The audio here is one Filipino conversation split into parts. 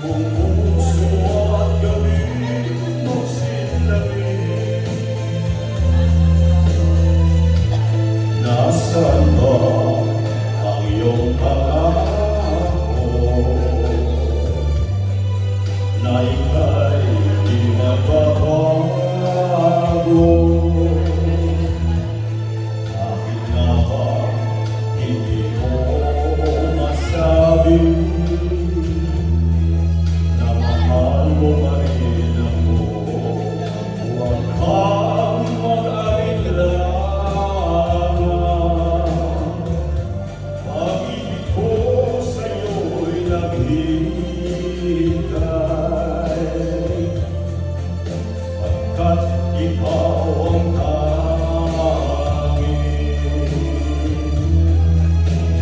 Kung puso at gabi magsilangin, nasaan ba ang iyong pangako na ika'y di magbabago? Bakit nga ba hindi mo masabi na mahal mo pa rin ako? Huwag kang mag-alintana, pag-ibig ko sa'yo'y naghihintay, pagkat ikaw ang tanging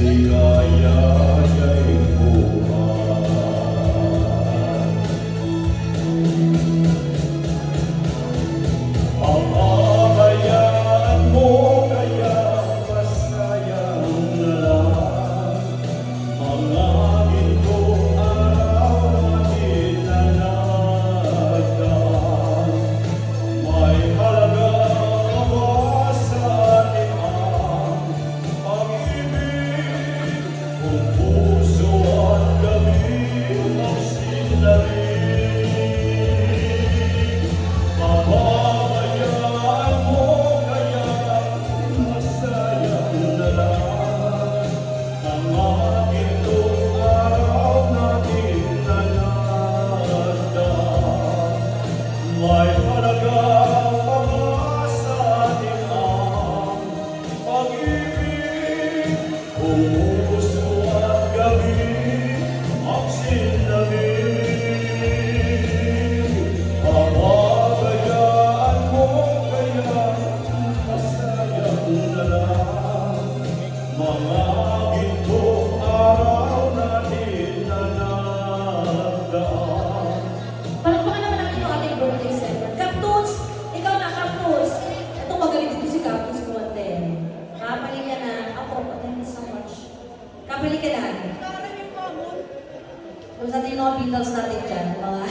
ligaya'y buhay. Papabayaan mo kaya masayang na lang mga ginto araw natin na nagdaan. May halaga ba sa atin ang pag-ibig kung puso at gabi magsilangin? Pababayaan mo kaya masayang na lang ang mga gintong araw natin na nagdaan. May halaga pa ba sa atin ang pag-ibig kung puso at gabi magsilangin? Pababayaan mo kaya masayang na lang mga gintong araw natin na nagdaan. Palakpakan naman natin yung ating birthday segment. Cactus! Ikaw na, Cactus! Ito magaling dito si Cactus Kuwante. Kapali ka na. Ako, thank you so much. Kapali ka na. Kung sa ating mga Beatles natin dyan, mga